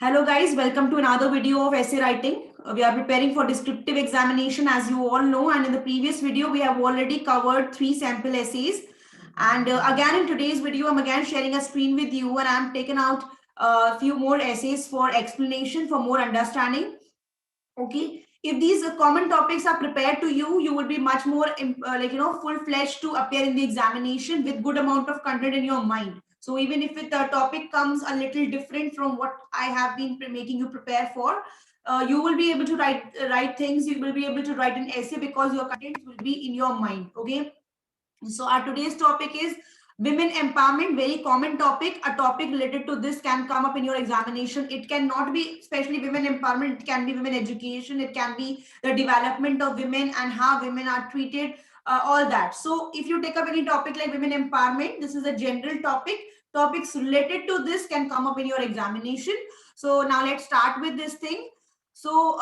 Hello guys, welcome to another video of essay writing. We are preparing for descriptive examination as you all know, and in the previous video we have already covered 3 sample essays, and again in today's video I'm again sharing a screen with you, and I'm taking out a few more essays for explanation, for more understanding. Okay, if these common topics are prepared to you, you will be much more full-fledged to appear in the examination with good amount of content in your mind. So even if the topic comes a little different from what I have been making you prepare for, you will be able to write things. You will be able to write an essay because your content will be in your mind. Okay. So our today's topic is women empowerment, very common topic. A topic related to this can come up in your examination. It cannot be especially women empowerment, it can be women education, it can be the development of women and how women are treated, all that. So if you take up any topic like women empowerment, this is a general topic. Topics related to this can come up in your examination. So now let's start with this thing. So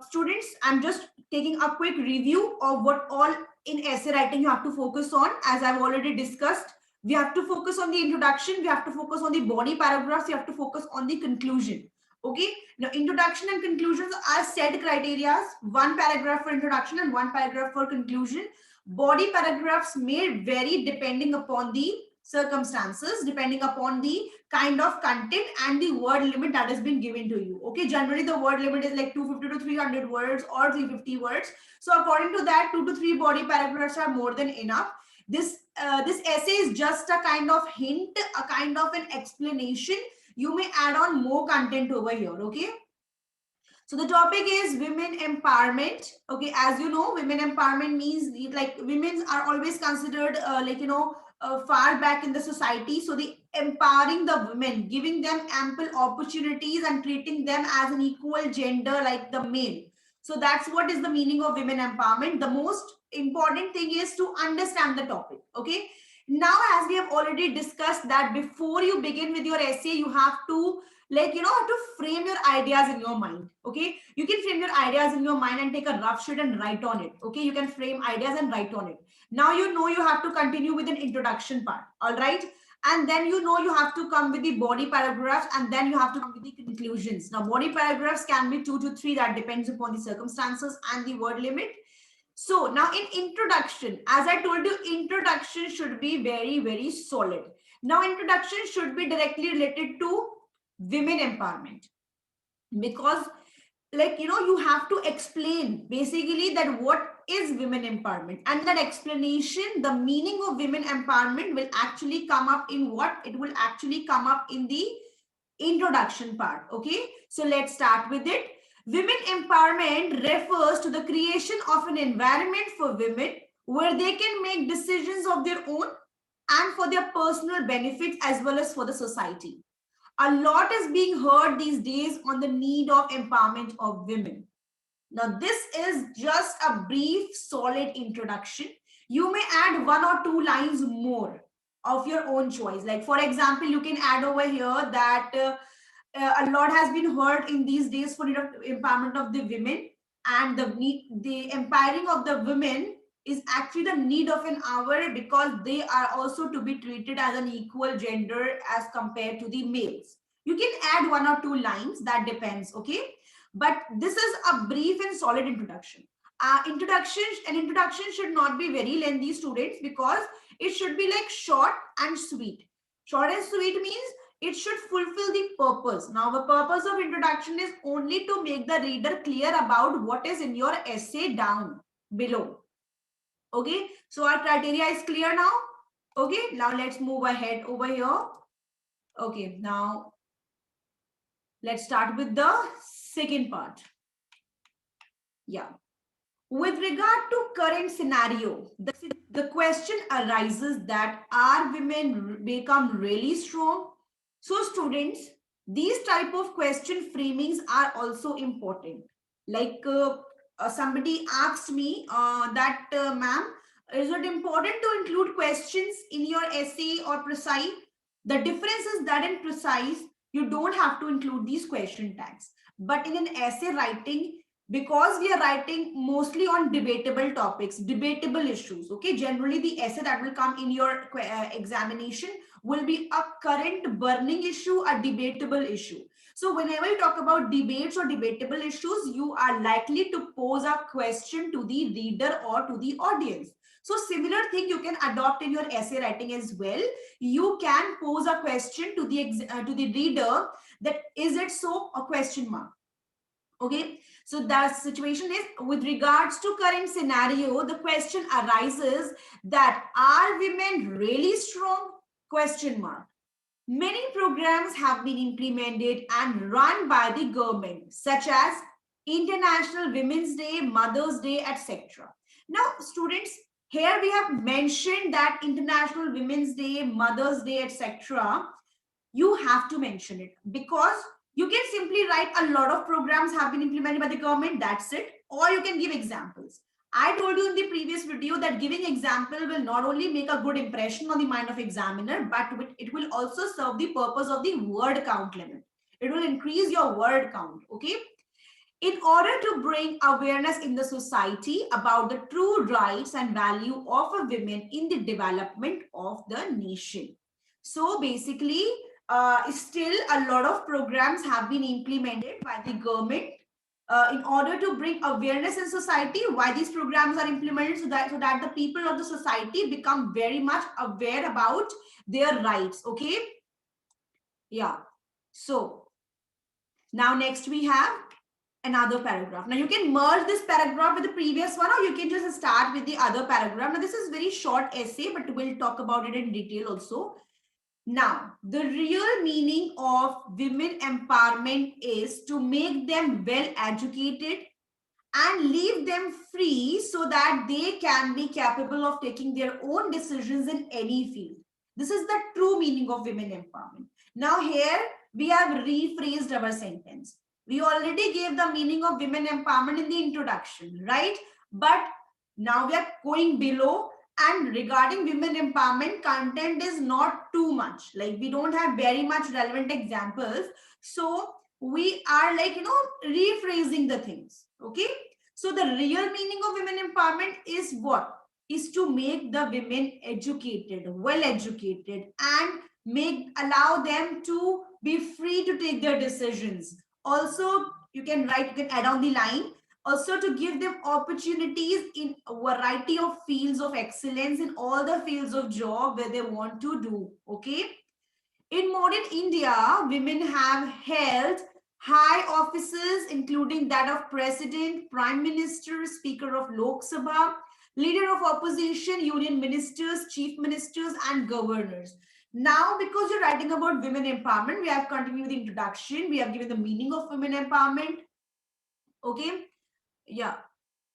students, I'm just taking a quick review of what all in essay writing you have to focus on. As I've already discussed, we have to focus on the introduction, we have to focus on the body paragraphs, we have to focus on the conclusion. Okay, now introduction and conclusions are set criteria, one paragraph for introduction and one paragraph for conclusion. Body paragraphs may vary depending upon the circumstances, depending upon the kind of content and the word limit that has been given to you. Okay, generally the word limit is like 250 to 300 words or 350 words. So according to that, 2 to 3 body paragraphs are more than enough. This essay is just a kind of hint, a kind of an explanation. You may add on more content over here. Okay, so the topic is women empowerment. Okay, as you know, women empowerment means like women are always considered far back in the society. So the empowering the women, giving them ample opportunities and treating them as an equal gender like the male. So that's what is the meaning of women empowerment. The most important thing is to understand the topic. Okay. Now, as we have already discussed that before you begin with your essay, you have to have to frame your ideas in your mind. Okay, you can frame your ideas in your mind and take a rough sheet and write on it. Okay, you can frame ideas and write on it. Now you know you have to continue with an introduction part. All right, and then you know you have to come with the body paragraphs, and then you have to come with the conclusions. Now body paragraphs can be 2 to 3, that depends upon the circumstances and the word limit. So now in introduction, as I told you, introduction should be very, very solid. Now introduction should be directly related to women empowerment, because you have to explain basically that what is women empowerment, and that explanation, the meaning of women empowerment will actually come up in what? It will actually come up in the introduction part. Okay, so let's start with it. Women empowerment refers to the creation of an environment for women where they can make decisions of their own and for their personal benefits as well as for the society. A lot is being heard these days on the need of empowerment of women. Now, this is just a brief, solid introduction. You may add 1 or 2 lines more of your own choice. Like, for example, you can add over here that a lot has been heard in these days for empowerment of the women, and the empowering of the women is actually the need of an hour, because they are also to be treated as an equal gender as compared to the males. You can add 1 or 2 lines, that depends. Okay, but this is a brief and solid introduction. An introduction should not be very lengthy, students, because it should be like short and sweet. Short and sweet means it should fulfill the purpose. Now, the purpose of introduction is only to make the reader clear about what is in your essay down below. Okay, so our criteria is clear now. Okay, now let's move ahead over here. Okay, now let's start with the second part. Yeah. With regard to current scenario, the question arises that are women become really strong? So students, these type of question framings are also important. Like somebody asked me that, ma'am, is it important to include questions in your essay or precise? The difference is that in precise, you don't have to include these question tags. But in an essay writing, because we are writing mostly on debatable topics, debatable issues, okay, generally the essay that will come in your examination will be a current burning issue, a debatable issue. So whenever you talk about debates or debatable issues, you are likely to pose a question to the reader or to the audience. So similar thing you can adopt in your essay writing as well. You can pose a question to the reader that is it so, a question mark. Okay, so the situation is, with regards to current scenario, the question arises that are women really strong? Question mark. Many programs have been implemented and run by the government, such as International Women's Day, Mother's Day, etc. Now, students, here we have mentioned that International Women's Day, Mother's Day, etc. You have to mention it, because you can simply write a lot of programs have been implemented by the government, that's it, or you can give examples. I told you in the previous video that giving example will not only make a good impression on the mind of examiner, but it will also serve the purpose of the word count limit. It will increase your word count, okay? In order to bring awareness in the society about the true rights and value of a women in the development of the nation. So basically, still a lot of programs have been implemented by the government in order to bring awareness in society. Why these programs are implemented? So that the people of the society become very much aware about their rights. Okay. Yeah. So now next we have another paragraph. Now you can merge this paragraph with the previous one, or you can just start with the other paragraph. Now this is very short essay, but we'll talk about it in detail also. Now, the real meaning of women empowerment is to make them well educated and leave them free so that they can be capable of taking their own decisions in any field. This is the true meaning of women empowerment. Now here we have rephrased our sentence. We already gave the meaning of women empowerment in the introduction, right? But now we are going below, and regarding women empowerment, content is not too much. Like we don't have very much relevant examples. So we are rephrasing the things. Okay. So the real meaning of women empowerment is what? Is to make the women educated, well educated, and allow them to be free to take their decisions. Also, you can add on the line, also to give them opportunities in a variety of fields of excellence, in all the fields of job where they want to do. Okay. In modern India, women have held high offices, including that of president, prime minister, speaker of Lok Sabha, leader of opposition, union ministers, chief ministers, and governors. Now, because you're writing about women empowerment, we have continued the introduction. We have given the meaning of women empowerment. Okay. Yeah.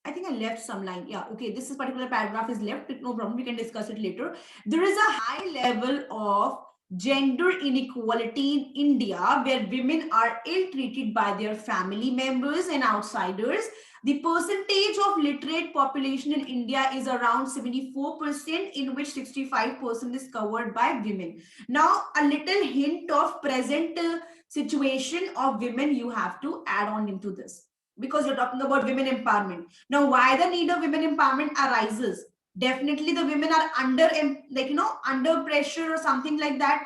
I think I left some line. Yeah, okay, this is particular paragraph is left, but no problem, we can discuss it later. There is a high level of gender inequality in India where women are ill-treated by their family members and outsiders. The percentage of literate population in India is around 74%, in which 65% is covered by women. Now, a little hint of present situation of women you have to add on into this, because you're talking about women empowerment. Now, why the need of women empowerment arises? Definitely the women are under pressure or something like that.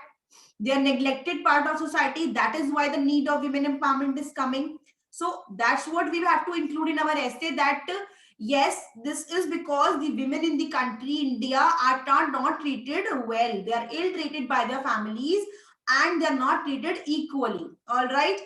They are neglected part of society. That is why the need of women empowerment is coming. So that's what we have to include in our essay, that yes, this is because the women in the country, India, are not treated well. They are ill treated by their families and they are not treated equally. All right.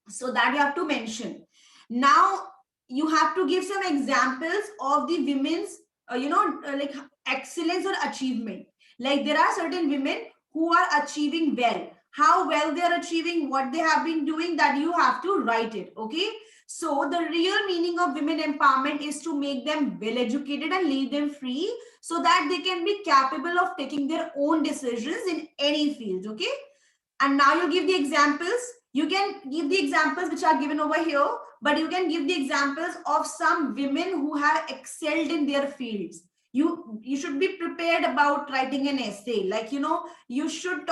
So that you have to mention. Now you have to give some examples of the women's like excellence or achievement. Like there are certain women who are achieving well. How well they are achieving, what they have been doing, that you have to write it. Okay. So the real meaning of women empowerment is to make them well educated and leave them free so that they can be capable of taking their own decisions in any field. Okay. And now you give the examples. You can give the examples which are given over here, but you can give the examples of some women who have excelled in their fields. You should be prepared about writing an essay. Like, you should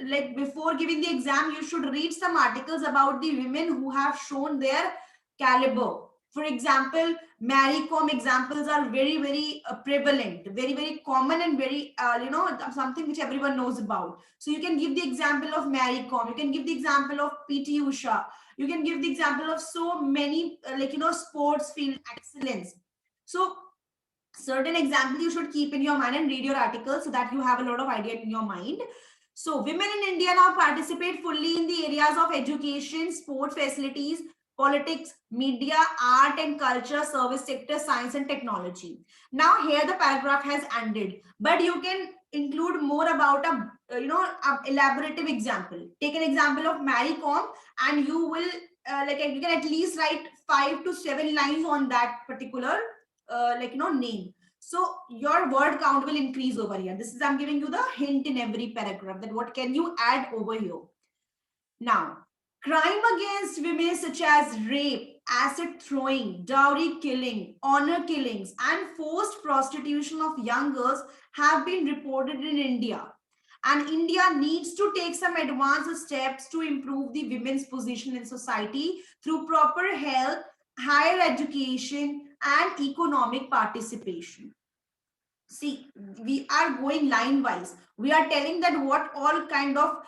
like before giving the exam, you should read some articles about the women who have shown their caliber. For example, Mary Kom examples are very prevalent, very common, and very something which everyone knows about. So you can give the example of Mary Kom, you can give the example of PT Usha, you can give the example of so many sports field excellence. So certain examples you should keep in your mind and read your articles so that you have a lot of idea in your mind. So women in India now participate fully in the areas of education, sport facilities, politics, media, art and culture, service sector, science and technology. Now here the paragraph has ended, but you can include more about a elaborative example. Take an example of Mary Kom and you will you can at least write 5 to 7 lines on that particular name. So your word count will increase over here. This is, I'm giving you the hint in every paragraph that what can you add over here. Now, crime against women such as rape, acid throwing, dowry killing, honor killings, and forced prostitution of young girls have been reported in India. And India needs to take some advanced steps to improve the women's position in society through proper health, higher education, and economic participation. See, we are going line wise. We are telling that what all kind of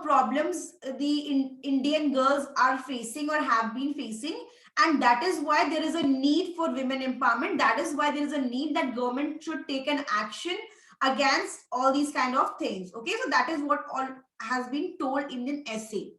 problems the Indian girls are facing or have been facing, and that is why there is a need for women empowerment. That is why there is a need that government should take an action against all these kind of things. Okay, so that is what all has been told in an essay.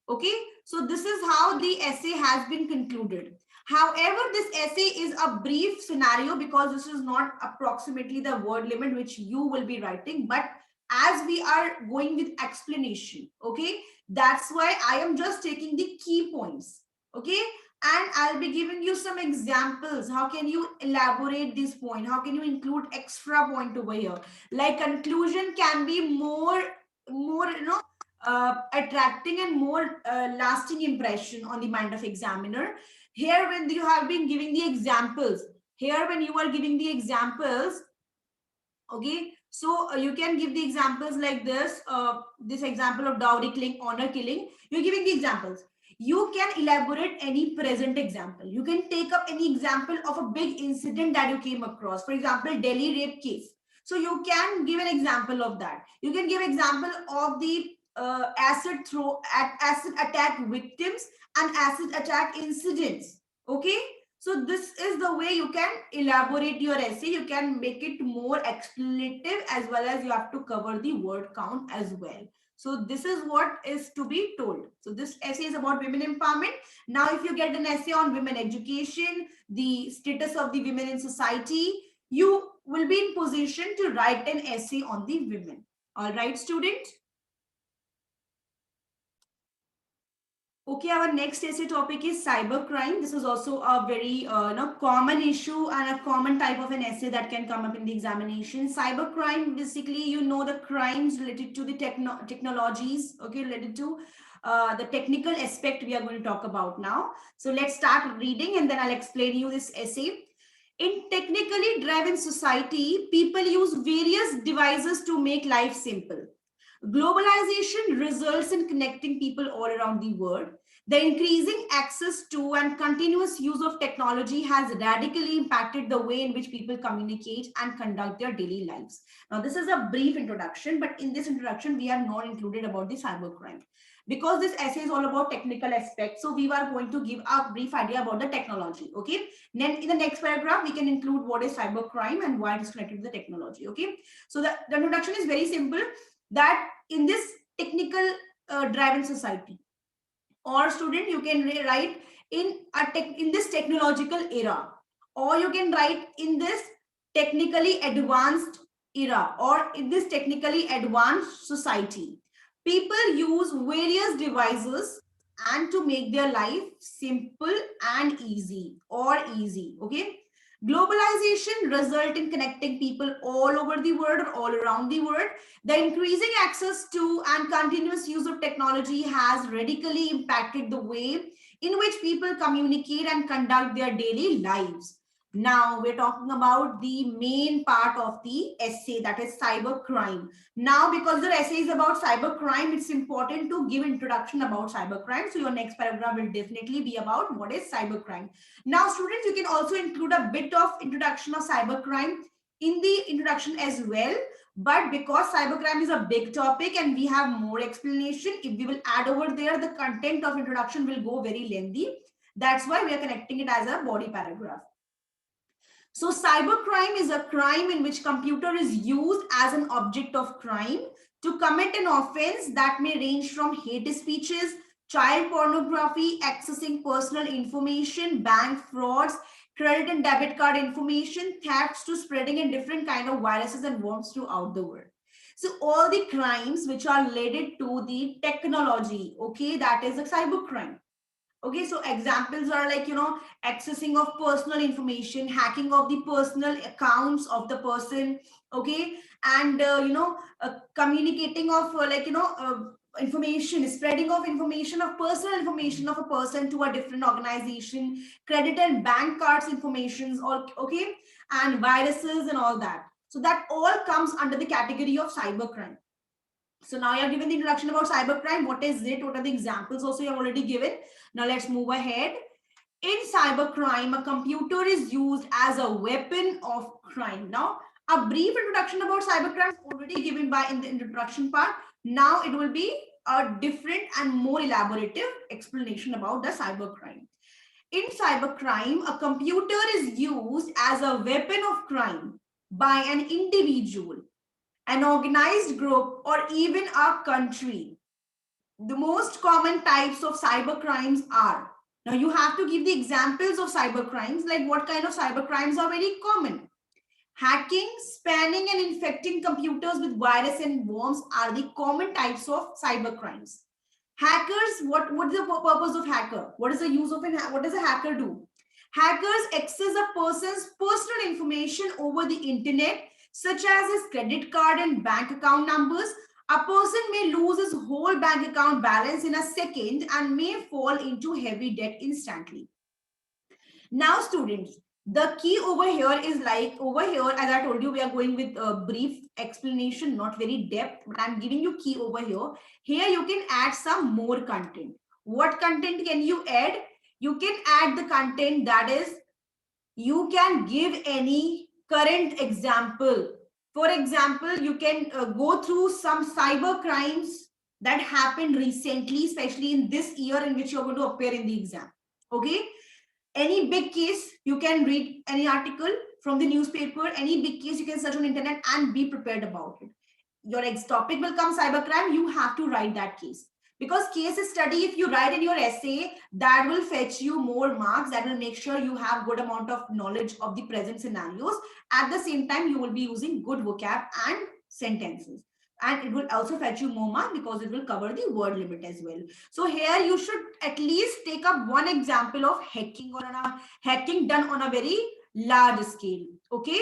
Okay, so this is how the essay has been concluded. However, this essay is a brief scenario because this is not approximately the word limit which you will be writing, but as we are going with explanation, okay, that's why I am just taking the key points, okay, and I'll be giving you some examples. How can you elaborate this point? How can you include extra point over here? Like conclusion can be more attracting and more lasting impression on the mind of examiner. Here when you have been giving the examples, here when you are giving the examples, okay, so you can give the examples like this example of dowry killing, honor killing. You're giving the examples. You can elaborate any present example. You can take up any example of a big incident that you came across. For example, Delhi rape case. So you can give an example of that. You can give example of the acid attack victims and acid attack incidents. Okay, so this is the way you can elaborate your essay. You can make it more explanative as well as you have to cover the word count as well. So this is what is to be told. So this essay is about women empowerment. Now, if you get an essay on women education, the status of the women in society, you will be in position to write an essay on the women. All right, students. Okay, our next essay topic is cybercrime. This is also a very common issue and a common type of an essay that can come up in the examination. Cybercrime, basically, you know, the crimes related to the technologies, okay, related to the technical aspect we are going to talk about now. So let's start reading and then I'll explain you this essay. In technically driven society, people use various devices to make life simple. Globalization results in connecting people all around the world. The increasing access to and continuous use of technology has radically impacted the way in which people communicate and conduct their daily lives. Now, this is a brief introduction, but in this introduction, we have not included about the cybercrime. Because this essay is all about technical aspects, so we are going to give a brief idea about the technology, okay? Then in the next paragraph, we can include what is cybercrime and why it is connected to the technology, okay? So the introduction is very simple, that in this technical driven society, or student, you can write in this technological era, or you can write in this technically advanced era, or in this technically advanced society. People use various devices and to make their life simple and easy, okay? Globalization result in connecting people all over the world or all around the world. The increasing access to and continuous use of technology has radically impacted the way in which people communicate and conduct their daily lives. Now we're talking about the main part of the essay, that is cyber crime. Now, because your essay is about cyber crime, it's important to give introduction about cyber crime. So your next paragraph will definitely be about what is cyber crime. Now, students, you can also include a bit of introduction of cyber crime in the introduction as well. But because cybercrime is a big topic and we have more explanation, if we will add over there, the content of introduction will go very lengthy. That's why we are connecting it as a body paragraph. So cybercrime is a crime in which computer is used as an object of crime to commit an offense that may range from hate speeches, child pornography, accessing personal information, bank frauds, credit and debit card information, thefts, to spreading in different kind of viruses and worms throughout the world. So all the crimes which are related to the technology, okay, that is a cybercrime. Okay, so examples are like, accessing of personal information, hacking of the personal accounts of the person, okay, and, communicating of information, spreading of information, of personal information of a person to a different organization, credit and bank cards informations, or okay, and viruses and all that. So that all comes under the category of cybercrime. So now you have given the introduction about cybercrime. What is it? What are the examples also you have already given? Now let's move ahead. In cybercrime, a computer is used as a weapon of crime. Now, a brief introduction about cybercrime is already given by in the introduction part. Now it will be a different and more elaborative explanation about the cybercrime. In cybercrime, a computer is used as a weapon of crime by an individual, an organized group, or even a country. The most common types of cyber crimes are, now you have to give the examples of cyber crimes, like what kind of cyber crimes are very common. Hacking, spamming, and infecting computers with virus and worms are the common types of cyber crimes. Hackers, what is the purpose of hacker? What is the use of what does a hacker do? Hackers access a person's personal information over the internet, such as his credit card and bank account numbers. A person may lose his whole bank account balance in a second and may fall into heavy debt instantly. Now, students, the key over here is like over here, as I told you, we are going with a brief explanation, not very depth, but I'm giving you key over here. Here you can add some more content. What content can you add? You can add the content that is, you can give any current example. For example, you can go through some cyber crimes that happened recently, especially in this year in which you're going to appear in the exam. Okay. Any big case, you can read any article from the newspaper, any big case you can search on internet and be prepared about it. Your next topic will come cybercrime, you have to write that case. Because case study, if you write in your essay, that will fetch you more marks, that will make sure you have good amount of knowledge of the present scenarios. At the same time, you will be using good vocab and sentences. And it will also fetch you more marks because it will cover the word limit as well. So here you should at least take up one example of hacking or hacking done on a very large scale. Okay.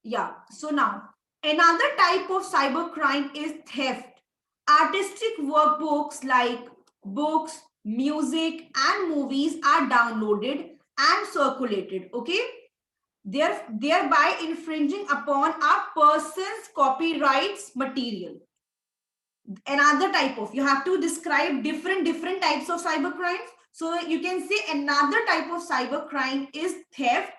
Yeah. So now another type of cybercrime is theft. Artistic workbooks like books, music, and movies are downloaded and circulated. Okay. Thereby infringing upon a person's copyrights material. Another type of, you have to describe different types of cyber crimes. So you can say another type of cyber crime is theft.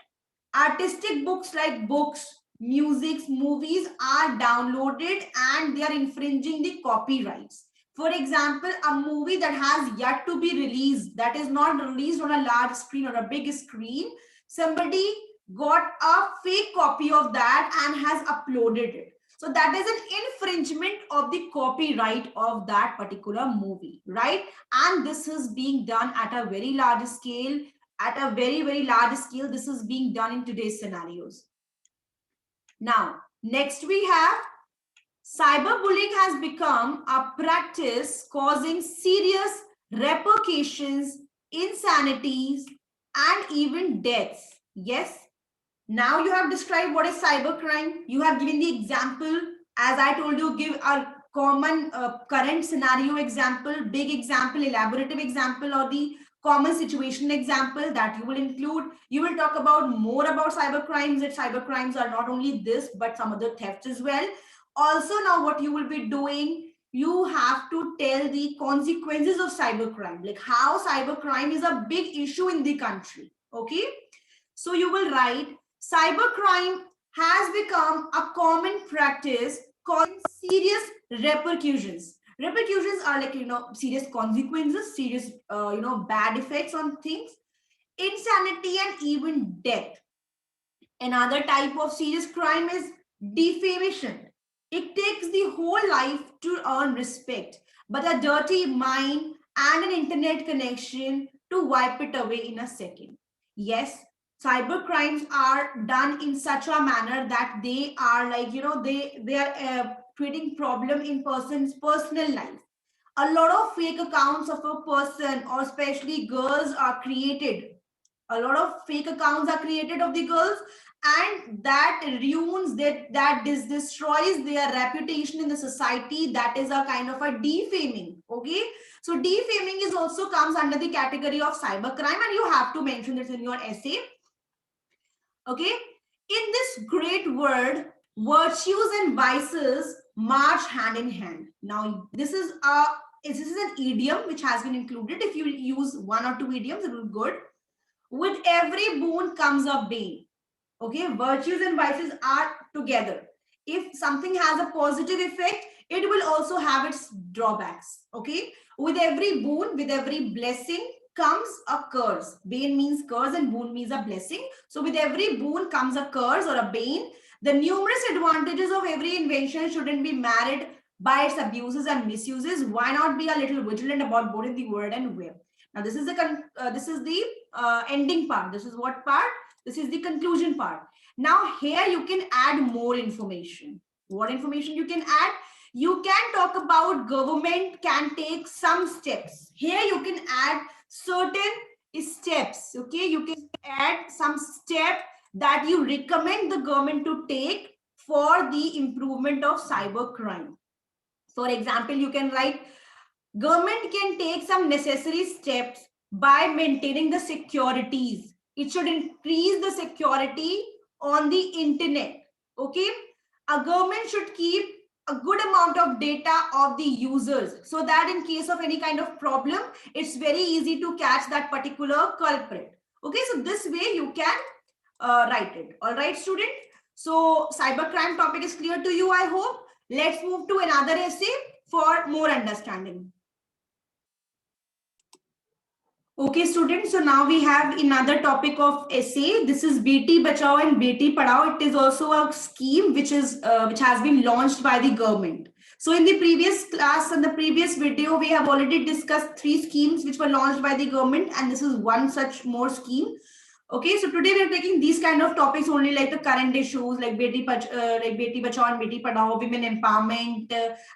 Artistic books like books, music, movies are downloaded and they are infringing the copyrights. For example, a movie that has yet to be released, that is not released on a large screen or a big screen, somebody got a fake copy of that and has uploaded it. So that is an infringement of the copyright of that particular movie, right? And this is being done at a very large scale. At a very large scale, this is being done in today's scenarios. Now, next we have cyberbullying has become a practice causing serious repercussions, insanities, and even deaths. Yes. Now you have described what is cybercrime. You have given the example. As I told you, give a common current scenario example, big example, elaborative example, or the common situation example that you will include. You will talk about more about cyber crimes, that cyber crimes are not only this but some other thefts as well. Also, now what you will be doing, you have to tell the consequences of cybercrime, like how cybercrime is a big issue in the country. Okay, so you will write cybercrime has become a common practice causing serious repercussions. Repercussions are like, serious consequences, serious, bad effects on things, insanity, and even death. Another type of serious crime is defamation. It takes the whole life to earn respect, but a dirty mind and an internet connection to wipe it away in a second. Yes, cyber crimes are done in such a manner that they are like, they are creating problem in person's personal life. A lot of fake accounts of a person, or especially girls, are created. A lot of fake accounts are created of the girls, and that ruins that destroys their reputation in the society. That is a kind of a defaming. Okay, so defaming is also comes under the category of cybercrime, and you have to mention this in your essay. Okay, in this great word, virtues and vices march hand in hand. Now this is an idiom which has been included. If you use one or two idioms, it will be good. With every boon comes a bane. Okay, virtues and vices are together. If something has a positive effect, it will also have its drawbacks. Okay, with every boon, with every blessing comes a curse. Bane means curse and boon means a blessing. So with every boon comes a curse or a bane. The numerous advantages of every invention shouldn't be marred by its abuses and misuses. Why not be a little vigilant about both in the word and will? Now this is the ending part. This is what part? This is the conclusion part. Now here you can add more information. What information you can add? You can talk about government can take some steps. Here you can add certain steps. Okay, you can add some step that you recommend the government to take for the improvement of cyber crime. For example, you can write government can take some necessary steps by maintaining the securities. It should increase the security on the internet. Okay, a government should keep a good amount of data of the users, so that in case of any kind of problem, it's very easy to catch that particular culprit. Okay, so this way you can write it. All right, student. So cybercrime topic is clear to you, I hope. Let's move to another essay for more understanding. Okay, students, so now we have another topic of essay. This is Beti Bachao and Beti Padhao. It is also a scheme which has been launched by the government. So in the previous class and the previous video, we have already discussed 3 schemes which were launched by the government, and this is one such more scheme. Okay, so today we are taking these kind of topics only, like the current issues like Beti Bachao and Beti Padhao, women empowerment,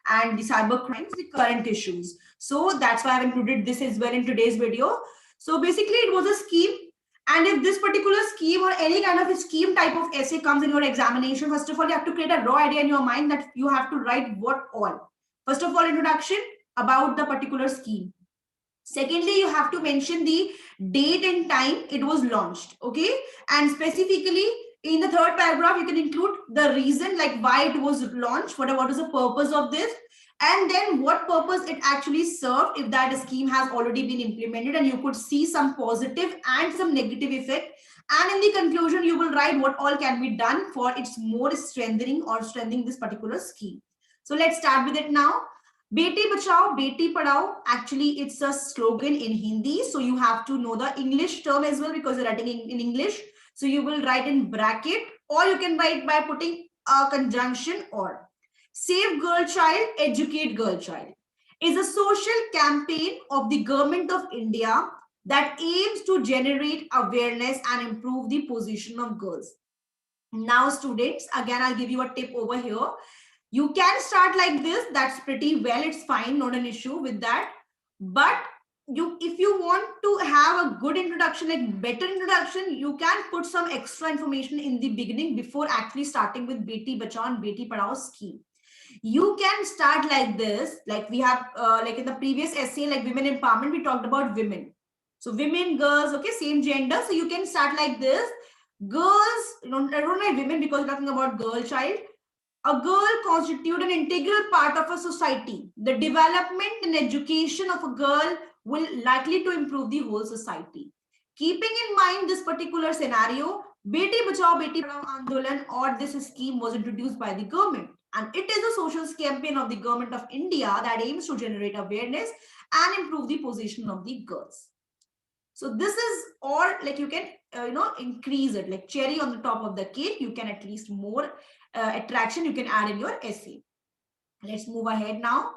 and the cyber crimes, the current issues. So that's why I've included this as well in today's video. So basically it was a scheme, and if this particular scheme or any kind of a scheme type of essay comes in your examination, first of all you have to create a raw idea in your mind that you have to write what all. First of all, introduction about the particular scheme. Secondly, you have to mention the date and time it was launched. Okay, and specifically in the third paragraph you can include the reason, like why it was launched, what is the purpose of this, and then what purpose it actually served if that scheme has already been implemented, and you could see some positive and some negative effect. And in the conclusion you will write what all can be done for its more strengthening this particular scheme. So let's start with it now. Beti Bachao, Beti Padhao. Actually, it's a slogan in Hindi. So you have to know the English term as well because you're writing in English. So you will write in bracket, or you can write by putting a conjunction or. Save Girl Child, Educate Girl Child is a social campaign of the government of India that aims to generate awareness and improve the position of girls. Now, students, again, I'll give you a tip over here. You can start like this. That's pretty well. It's fine. Not an issue with that. But if you want to have a good introduction, like better introduction, you can put some extra information in the beginning before actually starting with Beti Bachao and Beti Padhao scheme. You can start like this, like we have, like in the previous essay, like women empowerment, we talked about women. So women, girls, okay, same gender. So you can start like this. Girls, I don't like women because we're talking about girl child. A girl constitutes an integral part of a society. The development and education of a girl will likely to improve the whole society. Keeping in mind this particular scenario, Beti Bachao Beti Padhao Andolan or this scheme was introduced by the government. And it is a social campaign of the government of India that aims to generate awareness and improve the position of the girls. So this is, or like you can, increase it like cherry on the top of the cake. You can at least more attraction you can add in your essay. Let's move ahead now.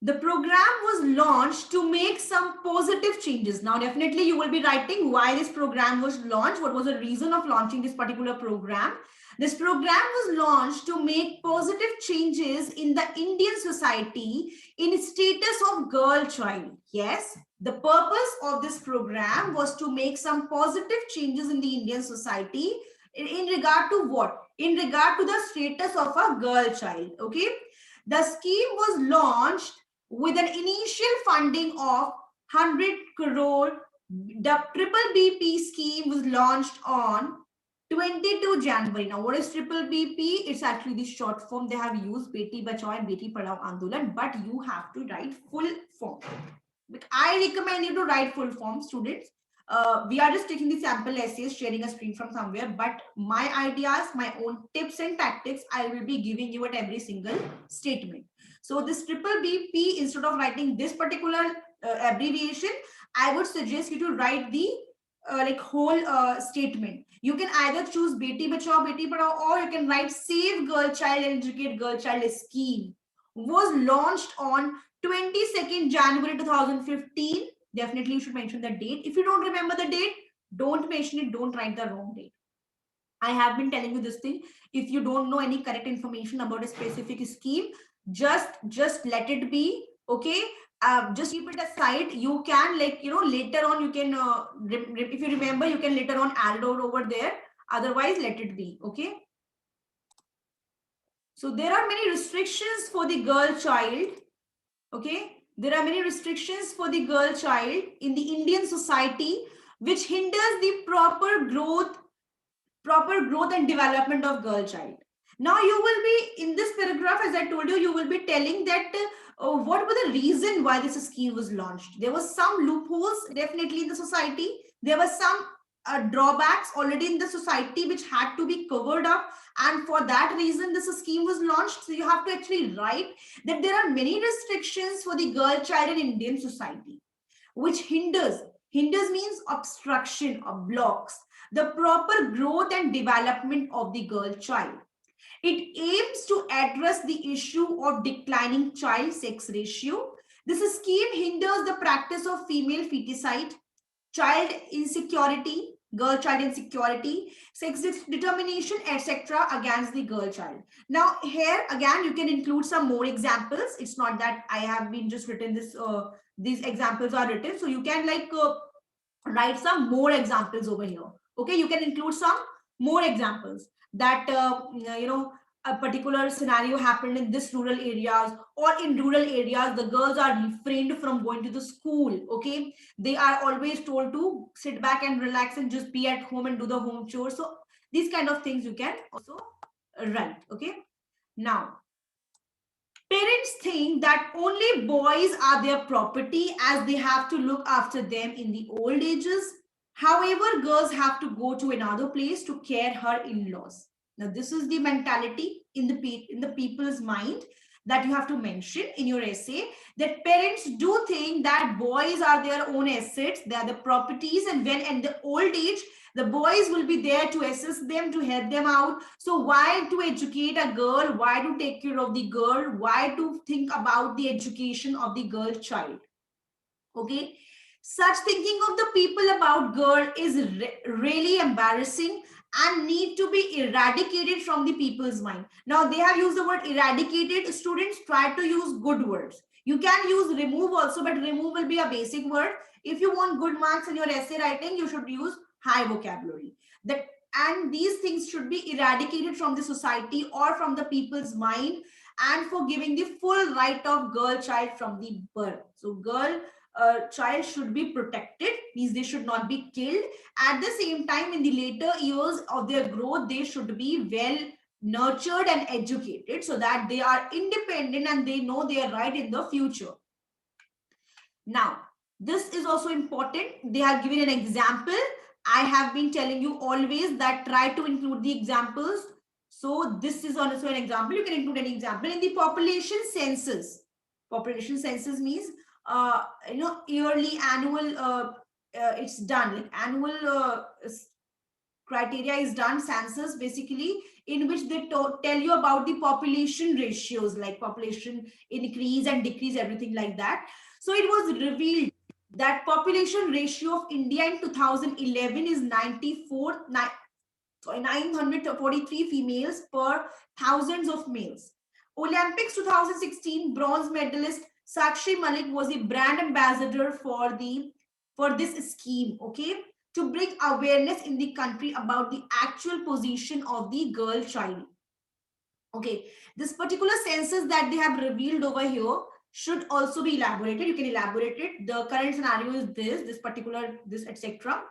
The program was launched to make some positive changes. Now, definitely you will be writing why this program was launched. What was the reason of launching this particular program? This program was launched to make positive changes in the Indian society in status of girl child. Yes, the purpose of this program was to make some positive changes in the Indian society in regard to what? In regard to the status of a girl child. Okay. The scheme was launched with an initial funding of 100 crore. The Triple BP scheme was launched on 22 January. Now, what is Triple BP? It's actually the short form. They have used Beti Bachao and Beti Padhao Andolan, but you have to write full form. I recommend you to write full form, students. We are just taking the sample essays, sharing a screen from somewhere, but my ideas, my own tips and tactics, I will be giving you at every single statement. So this Triple BP, instead of writing this particular abbreviation, I would suggest you to write the like whole statement. You can either choose Beti Bachao, Beti Padhao, or you can write Save Girl Child and Educate Girl Child scheme. Was launched on 22nd January 2015. Definitely you should mention the date. If you don't remember the date, don't mention it. Don't write the wrong date. I have been telling you this thing. If you don't know any correct information about a specific scheme, just let it be. Okay. Just keep it aside. You can later on you can if you remember, you can later on add it over there. Otherwise, let it be. Okay. So there are many restrictions for the girl child. Okay, there are many restrictions for the girl child in the Indian society, which hinders the proper growth and development of girl child. Now you will be in this paragraph, as I told you, you will be telling that what was the reason why this scheme was launched. There was some loopholes definitely in the society. There were some drawbacks already in the society which had to be covered up, and for that reason this scheme was launched. So you have to actually write that there are many restrictions for the girl child in Indian society which hinders means obstruction or blocks the proper growth and development of the girl child. It aims to address the issue of declining child sex ratio. This scheme hinders the practice of female feticide, child insecurity, girl child insecurity, sex determination, etc. against the girl child. Now here again you can include some more examples. It's not that I have been just written this, these examples are written. So you can write some more examples over here. Okay, you can include some more examples that a particular scenario happened in this rural areas, or in rural areas the girls are refrained from going to the school. Okay, they are always told to sit back and relax and just be at home and do the home chores. So these kind of things you can also write. Okay, now parents think that only boys are their property as they have to look after them in the old ages. However, girls have to go to another place to care her in-laws. Now, this is the mentality in the people's mind that you have to mention in your essay, that parents do think that boys are their own assets, they are the properties, and when at the old age, the boys will be there to assist them, to help them out. So why to educate a girl? Why to take care of the girl? Why to think about the education of the girl child? Okay. Such thinking of the people about girl is really embarrassing and need to be eradicated from the people's mind. Now they have used the word eradicated. Students, try to use good words. You can use remove also, but remove will be a basic word. If you want good marks in your essay writing, you should use high vocabulary. And these things should be eradicated from the society or from the people's mind, and for giving the full right of girl child from the birth. So girl child should be protected, means they should not be killed. At the same time, in the later years of their growth, they should be well nurtured and educated so that they are independent and they know their right in the future. Now, this is also important. They have given an example. I have been telling you always that try to include the examples. So this is also an example. You can include any example in the population census. Population census means yearly, annual. It's done like annual criteria is done, census basically, in which they tell you about the population ratios, like population increase and decrease, everything like that. So it was revealed that population ratio of India in 2011 is 943 females per thousands of males. Olympics 2016 bronze medalist Sakshi Malik was the brand ambassador for this scheme, okay, to bring awareness in the country about the actual position of the girl child. Okay, this particular census that they have revealed over here should also be elaborated. You can elaborate it. The current scenario is this particular, this, etc.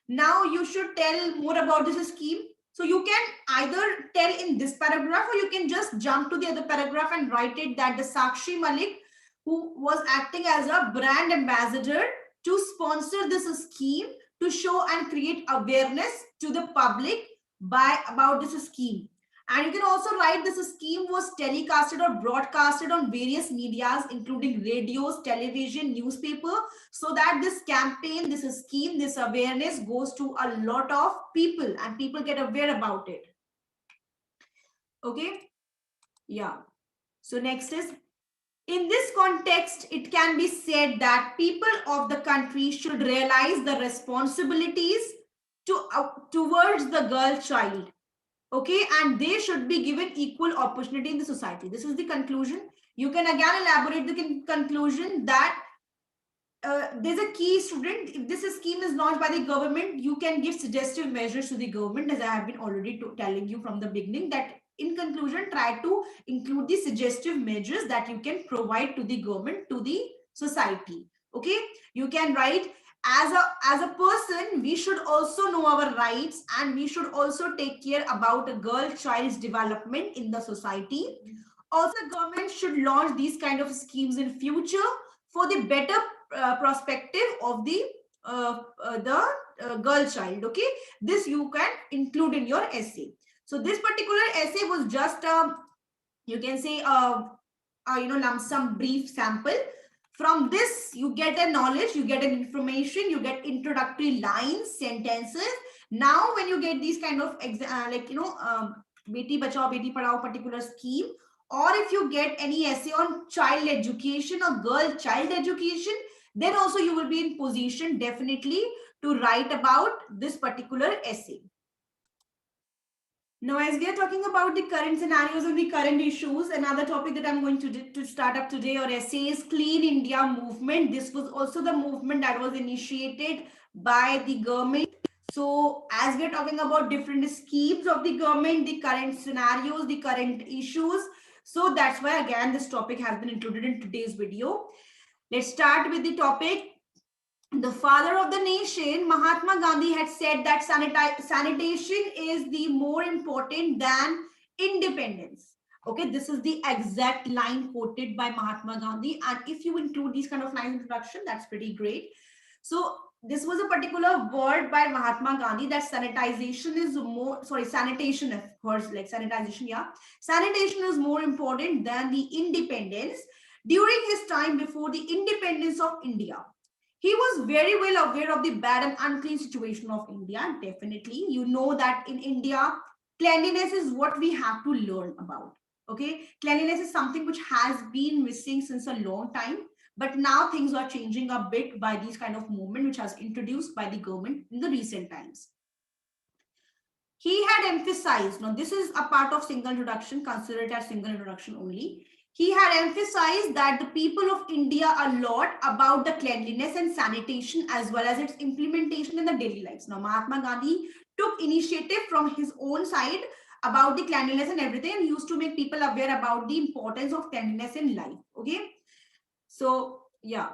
Now you should tell more about this scheme. So you can either tell in this paragraph, or you can just jump to the other paragraph and write it that the Sakshi Malik, who was acting as a brand ambassador to sponsor this scheme, to show and create awareness to the public about this scheme. And you can also write this scheme was telecasted or broadcasted on various medias, including radios, television, newspaper, so that this campaign, this scheme, this awareness goes to a lot of people and people get aware about it. Okay. Yeah. So next is, in this context, it can be said that people of the country should realize the responsibilities towards the girl child. Okay, and they should be given equal opportunity in the society. This is the conclusion. You can again elaborate the conclusion that there's a key student. If this scheme is launched by the government, you can give suggestive measures to the government, as I have been already telling you from the beginning, that in conclusion, try to include the suggestive measures that you can provide to the government, to the society. Okay, you can write, as a person, we should also know our rights, and we should also take care about a girl child's development in the society. Also, government should launch these kind of schemes in future for the better perspective of the girl child. Okay, this you can include in your essay. So this particular essay was just you can say lump sum brief sample. From this, you get a knowledge, you get an information, you get introductory lines, sentences. Now, when you get these kind of Beti Bachao, Beti Padhao particular scheme, or if you get any essay on child education or girl child education, then also you will be in position definitely to write about this particular essay. Now, as we are talking about the current scenarios and the current issues, another topic that I'm going to start up today or essay is Clean India movement. This was also the movement that was initiated by the government. So as we're talking about different schemes of the government, the current scenarios, the current issues, so that's why again this topic has been included in today's video. Let's start with the topic. The father of the nation, Mahatma Gandhi, had said that sanitation is the more important than independence. Okay, this is the exact line quoted by Mahatma Gandhi. And if you include these kind of lines in introduction, that's pretty great. So this was a particular word by Mahatma Gandhi that sanitation is sanitation, of course, like sanitization, yeah. Sanitation is more important than the independence. During his time before the independence of India, he was very well aware of the bad and unclean situation of India. Definitely, you know that in India, cleanliness is what we have to learn about. Okay, cleanliness is something which has been missing since a long time, but now things are changing a bit by these kind of movement which has introduced by the government in the recent times. He had emphasized, now this is a part of single introduction, consider it as single introduction only. He had emphasized that the people of India a lot about the cleanliness and sanitation as well as its implementation in the daily lives. Now, Mahatma Gandhi took initiative from his own side about the cleanliness and everything, and used to make people aware about the importance of cleanliness in life. Okay. So, yeah.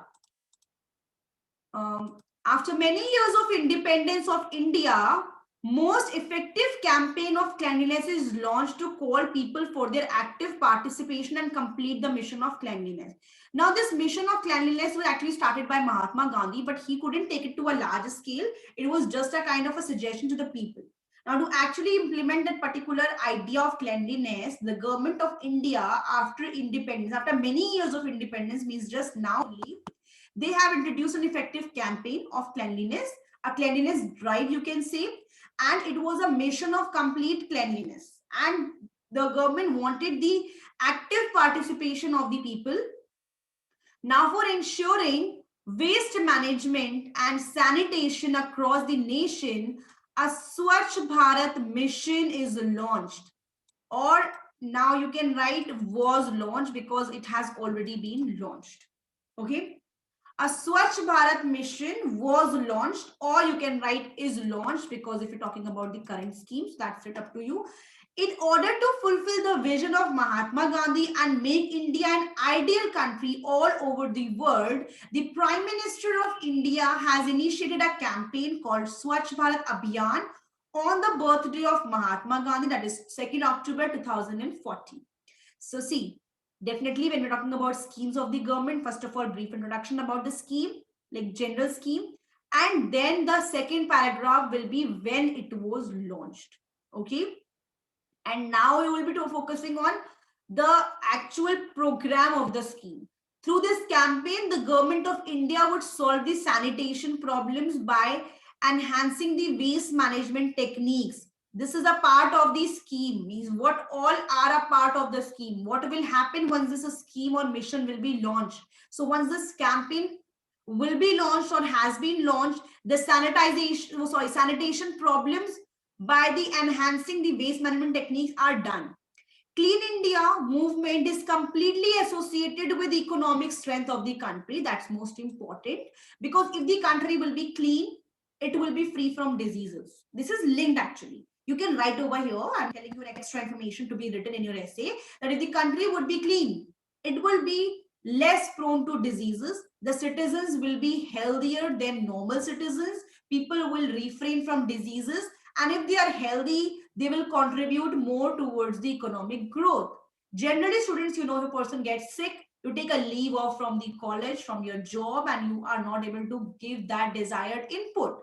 After many years of independence of India, most effective campaign of cleanliness is launched to call people for their active participation and complete the mission of cleanliness. Now, this mission of cleanliness was actually started by Mahatma Gandhi, but he couldn't take it to a large scale. It was just a kind of a suggestion to the people. Now, to actually implement that particular idea of cleanliness, the government of India, after independence, after many years of independence, means just now, they have introduced an effective campaign of cleanliness, a cleanliness drive, you can say, and it was a mission of complete cleanliness. And the government wanted the active participation of the people. Now, for ensuring waste management and sanitation across the nation, a Swachh Bharat mission is launched. Or now you can write was launched because it has already been launched. Okay. A Swachh Bharat mission was launched, or you can write is launched because if you're talking about the current schemes, that's it up to you. In order to fulfill the vision of Mahatma Gandhi and make India an ideal country all over the world, the Prime Minister of India has initiated a campaign called Swachh Bharat Abhiyan on the birthday of Mahatma Gandhi, that is 2nd October 2014. So see, definitely when we're talking about schemes of the government, first of all, brief introduction about the scheme, like general scheme, and then the second paragraph will be when it was launched. Okay. And now we will be focusing on the actual program of the scheme. Through this campaign, the government of India would solve the sanitation problems by enhancing the waste management techniques. This is a part of the scheme, means what all are a part of the scheme. What will happen once this scheme or mission will be launched? So once this campaign will be launched or has been launched, the sanitation problems by the enhancing the waste management techniques are done. Clean India movement is completely associated with economic strength of the country. That's most important, because if the country will be clean, it will be free from diseases. This is linked actually. You can write over here, I'm telling you extra information to be written in your essay, that if the country would be clean, it will be less prone to diseases. The citizens will be healthier than normal citizens. People will refrain from diseases. And if they are healthy, they will contribute more towards the economic growth. Generally, students, if a person gets sick, you take a leave off from the college, from your job, and you are not able to give that desired input.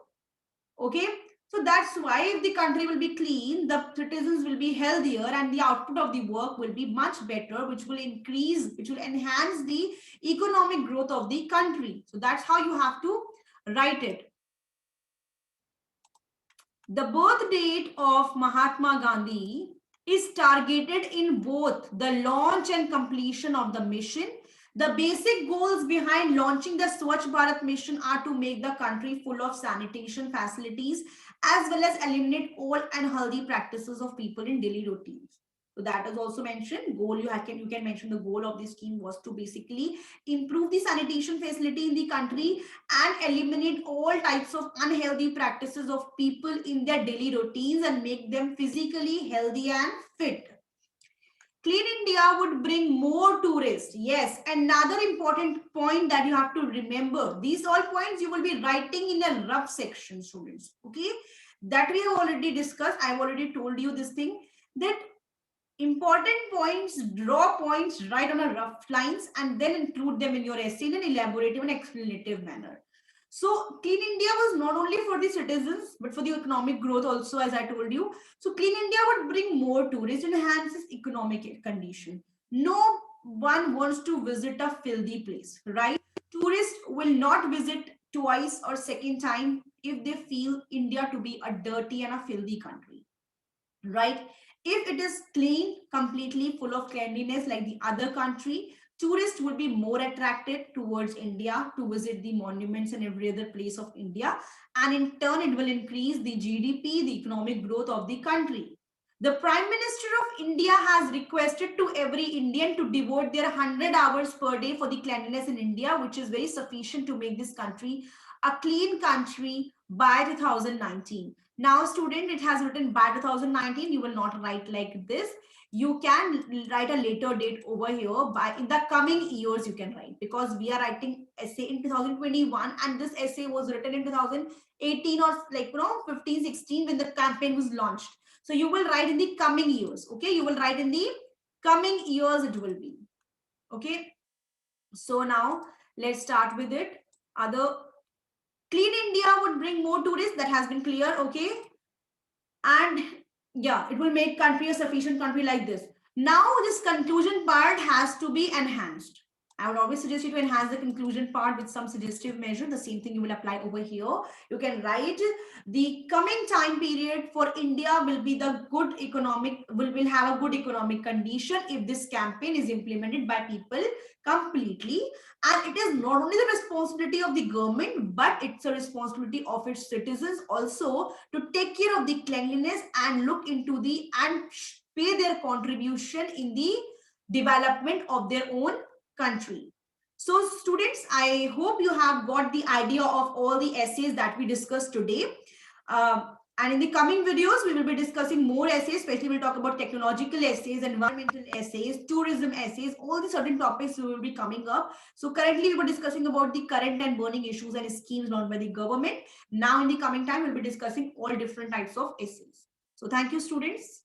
Okay. So that's why if the country will be clean, the citizens will be healthier and the output of the work will be much better, which will enhance the economic growth of the country. So that's how you have to write it. The birth date of Mahatma Gandhi is targeted in both the launch and completion of the mission. The basic goals behind launching the Swachh Bharat mission are to make the country full of sanitation facilities as well as eliminate all unhealthy practices of people in daily routines. So that is also mentioned. Goal you can mention the goal of this scheme was to basically improve the sanitation facility in the country and eliminate all types of unhealthy practices of people in their daily routines and make them physically healthy and fit. Clean India would bring more tourists. Yes, another important point that you have to remember. These all points you will be writing in a rough section, students. Okay, that we have already discussed. I've already told you this thing, that important points, draw points, write on a rough lines, and then include them in your essay in an elaborative and explanative manner. So Clean India was not only for the citizens, but for the economic growth also, as I told you. So Clean India would bring more tourists, enhances economic condition. No one wants to visit a filthy place, right? Tourists will not visit twice or second time if they feel India to be a dirty and a filthy country, right? If it is clean, completely full of cleanliness like the other country, tourists will be more attracted towards India to visit the monuments and every other place of India. And in turn, it will increase the GDP, the economic growth of the country. The Prime Minister of India has requested to every Indian to devote their 100 hours per day for the cleanliness in India, which is very sufficient to make this country a clean country by 2019. Now, student, it has written by 2019. You will not write like this. you can write a later date over here. By in the coming years you can write, because we are writing essay in 2021 and this essay was written in 2018 or 15 16 when the campaign was launched. So you will write in the coming years. Okay, you will write in the coming years it will be. Okay, so now let's start with it. Other, clean India would bring more tourists, that has been clear. Okay, and yeah, it will make country a sufficient country like this. Now this conclusion part has to be enhanced. I would always suggest you to enhance the conclusion part with some suggestive measure. The same thing you will apply over here. You can write the coming time period for India will be the good economic, will have a good economic condition if this campaign is implemented by people completely. And it is not only the responsibility of the government, but it's a responsibility of its citizens also to take care of the cleanliness and look into the and pay their contribution in the development of their own country. So students, I hope you have got the idea of all the essays that we discussed today. And in the coming videos, we will be discussing more essays, especially we'll talk about technological essays, environmental essays, tourism essays, all the certain topics will be coming up. So currently we were discussing about the current and burning issues and schemes launched by the government. Now in the coming time, we'll be discussing all different types of essays. So thank you, students.